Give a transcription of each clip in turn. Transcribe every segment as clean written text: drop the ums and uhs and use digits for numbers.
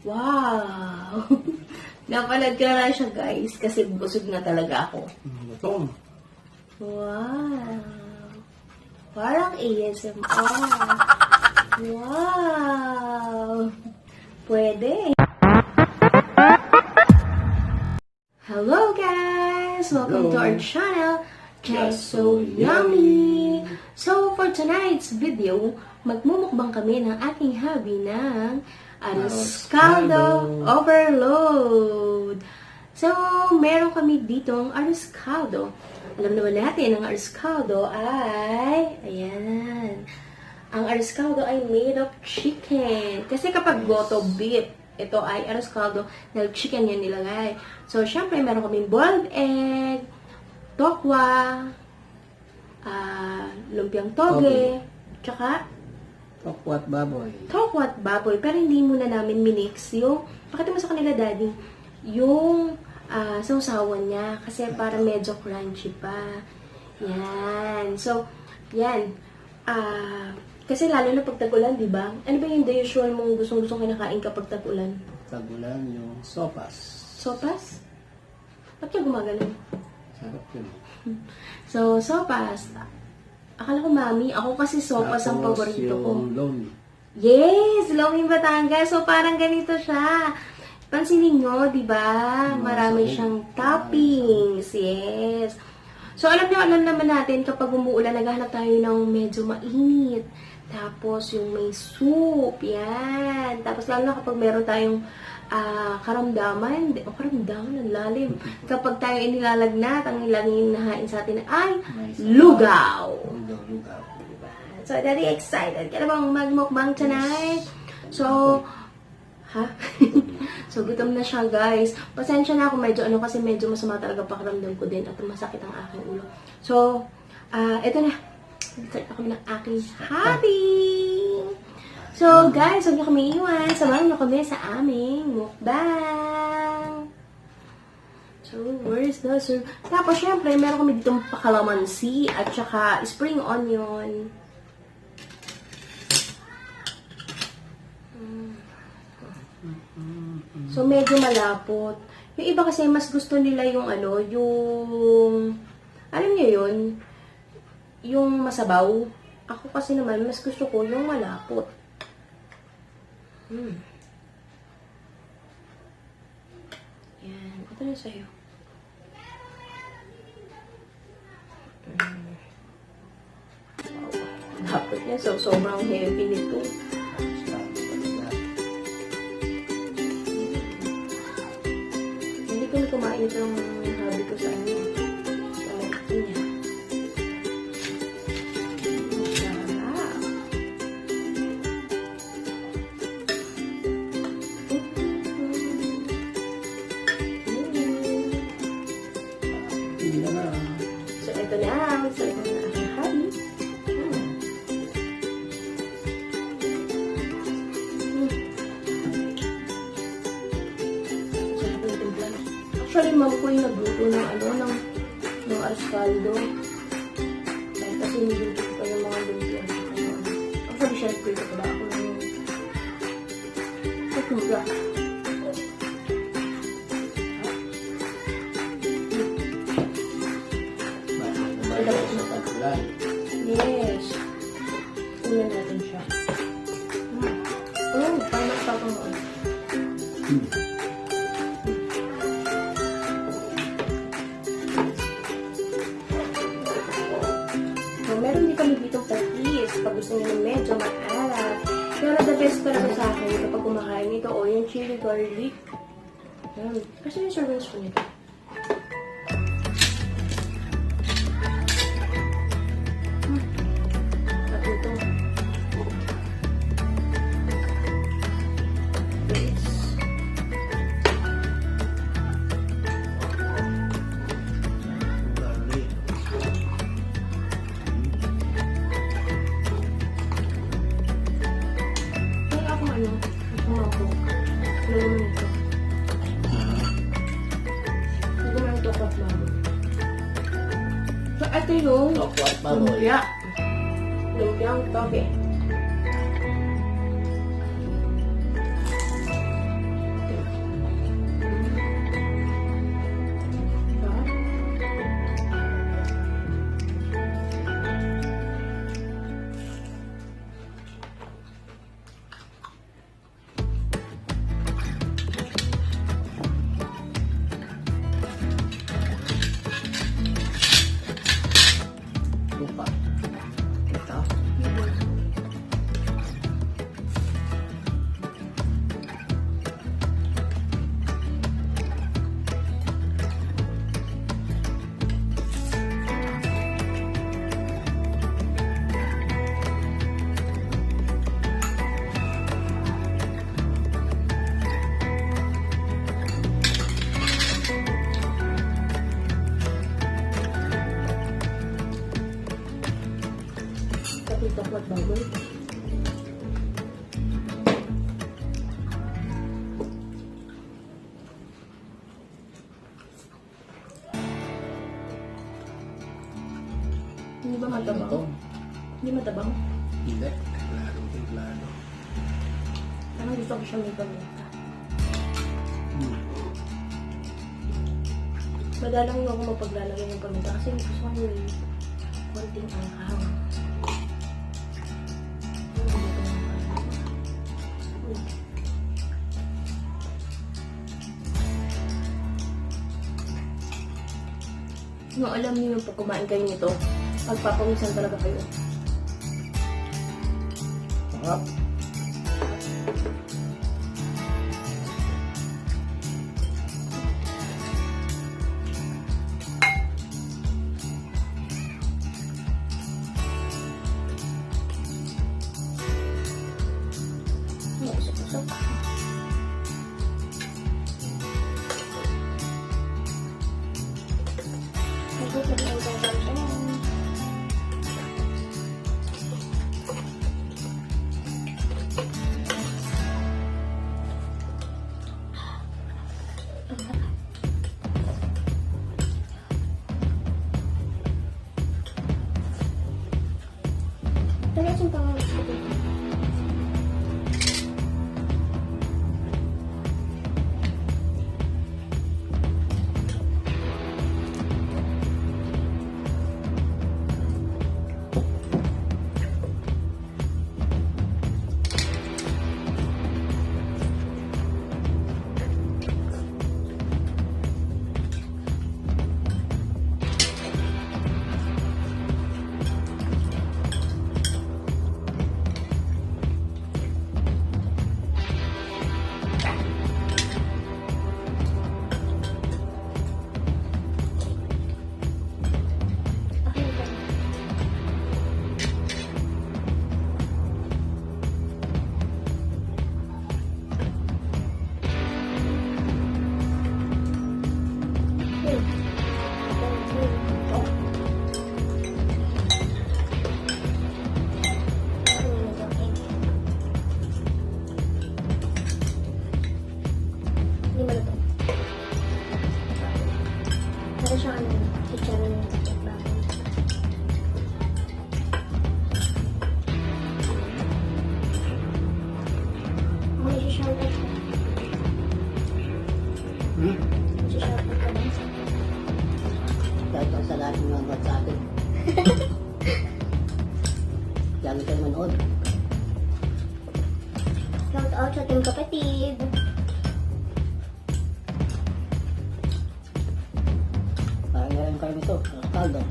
Wow! Napanood ko na siya, guys, kasi busog na talaga ako. Ito. Wow! Parang ASMR. Wow! Pwede. Hello, guys! Welcome to our channel, Just So Yummy! So, for tonight's video, magmumukbang kami ng aking hobby ng Arroz Caldo Overload. So, meron kami ditong Arroz Caldo. Alam naman natin, ang Arroz Caldo ay, ayan, ang Arroz Caldo ay made of chicken. Kasi kapag goto beef, ito ay Arroz Caldo, dahil chicken yan nilagay. So, syempre, meron kaming boiled egg, tokwa, lumpiang toge, tsaka Tokwa't baboy. tokwa't baboy. Pero hindi muna namin minix yung, pakita mo sa kanila, daddy, yung sausawan niya. Kasi para medyo crunchy pa. Yan. So, yan. Kasi lalo na pag tag-ulan, di ba? Ano ba yung the usual mong gustong-gustong kinakain kapag tag-ulan? Tag-ulan yung sopas. Sopas? Ba't yung gumagano? Sarap yun. So, sopas. Akala ko mami. Ako kasi sopas ang Tapos paborito ko. yung lomi. Yes! Loming Batangas. So, parang ganito siya. Pansinin nyo, di ba? Marami siyang toppings. Yes. So, alam naman natin kapag umuulan, naghahanap tayo ng medyo mainit. Tapos, yung may soup. Yan. Tapos, lalo na kapag meron tayong karamdaman. Karamdaman, ang lalim. Kapag tayo inilalagnat, ang laging nahain sa atin ay lugaw. Lugaw. Diba? So, daddy excited. Kaya bang magmukbang tonight? So, so, gutom na siya, guys. Pasensya na ako kasi medyo masama talaga pakiramdam ko din at masakit ang aking ulo. So, eto na. Start ako ng aking hobby. So, guys, huwag niyo kami iwan. Samahan niyo kami sa aming mukbang. So, where's the serve? Tapos, syempre, meron kami ditong pakalamansi at saka spring onion. So, medyo malapot. Yung iba kasi, mas gusto nila yung alam niyo yun, yung masabaw. Ako kasi naman, mas gusto ko yung malapot. Yan. Ito na sa'yo. Wow. Dapat niya. So, sobrang heavy nito. Hindi ko kumain itong hobby ko sa ano. So, ito niya. So, ito na. So, ito na aking hobby. Actually, ma'am ko yung nagluto ng ng Arroz Caldo. Dahil kasi niluto ko pa yung mga lumpia. Actually, syempre ko ba ako ng tutuga. Yes. Ulan natin siya. Parang nagpapangoon. So, meron din kami dito patis. Pag gusto nyo medyo maalat. Pero the best talaga sa akin kapag kumakain ito o yung chili garlic. Kasi yung servings ko nito. So, ito yung Tokwa't baboy. lumpia. Lumpiang toge. ba matabang? Ito. Hindi matabang? Hindi. Templado. Parang gusto ko siya may paminta. Madalang yung ako mapaglalagay ng paminta kasi gusto ko yung konting anghang. Kung alam niyo yung pag kumain kayo nito, pagpapawisan talaga kayo. Sarap. Usap-usap. Tagasin pa nga gusto ko. Kahit ang sa lahat ng mga sa atin. Lagi kayo manood. Shout out sa ating kapatid. Parang ngayon kayo nito. Caldo.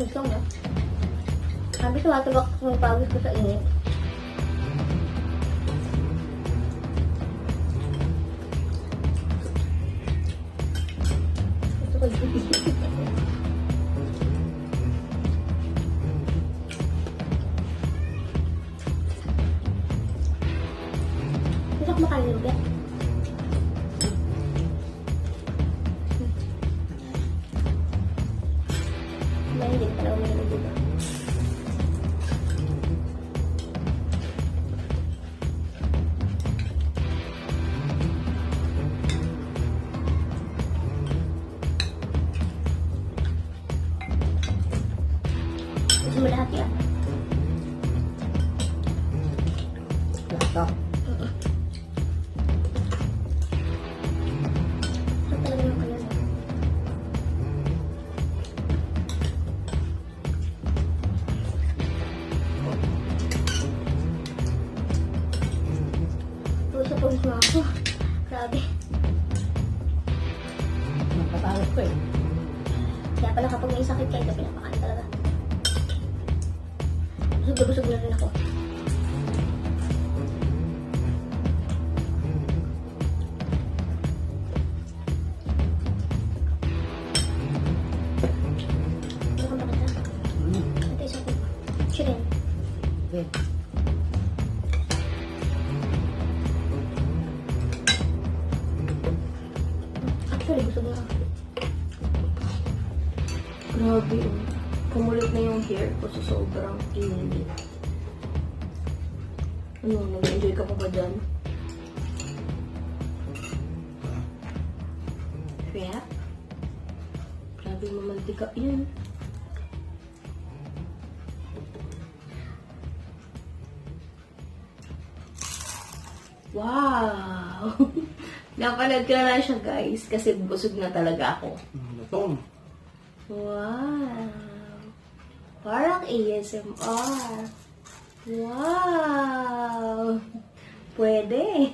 Gusto mo? Sabi tumatubak yung pawis ko sa init. Gusto ko yun. Gusto ko makain yung lumpia. Hindi ka pala uminom dito. Gusto mo lahat yan? Lasa. Ito talaga yung kalan. Pawis na ako. Grabe. Nagpatalas ko eh. Kaya pala kapag may sakit kayo, ito pinapakain talaga. Busog na rin ako. Ito ka bakit ha? Ito yung sakit. Chicken. Okay. Actually, busog na ako. Grabe oh. Kumulit na yung hair ko sa sobrang init. Ano, nag-enjoy ka pa ba dyan? Kaya? Grabe mamantika yun. Wow! Napanood ko na siya, guys, kasi busog na talaga ako. Ito. Wow! Parang ASMR. Wow! Pwede.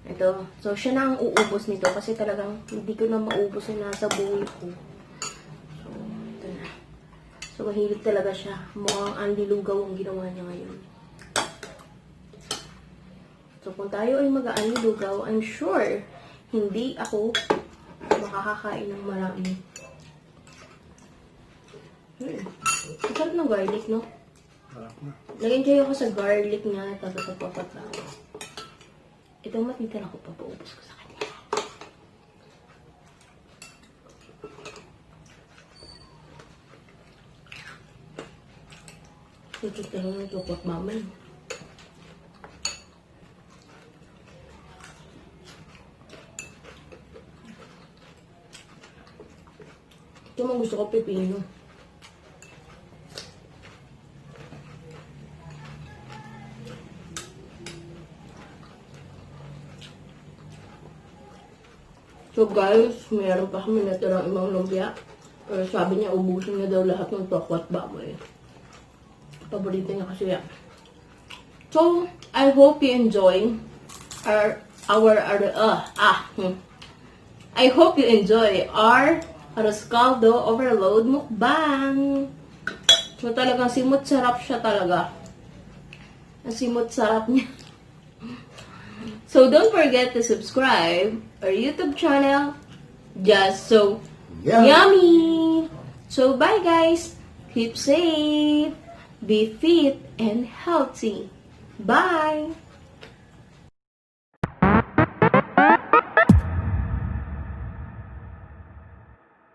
Ito. So, siya na ang uubos nito kasi talagang hindi ko na maubos yung nasa bowl ko. So, ito na. So, mahilig talaga siya. Mukhang andilugaw ang ginawa niya ngayon. So, kung tayo ay mag-aanilugaw, I'm sure hindi ako makakakain ng marami. Ang sarap ng garlic, no? Harap na. Nag-enjoy ako sa garlic niya. Tapos papatawa. Itong matitira ko, papaubos ko sa kanya. Tututira na ito po at mamay. Ito man gusto ko pipino. So guys, mayroon pa kami natirang ibang lumpia. Pero sabi niya, ubusin niya daw lahat ng tokwa't baboy. Paborito niya kasi yan. So, I hope you enjoy I hope you enjoy our Arroz Caldo Overload mukbang. So talagang simot sarap siya talaga. Ang simot sarap niya. So don't forget to subscribe our YouTube channel, Just So Yummy. So bye guys. Keep safe, be fit and healthy. Bye.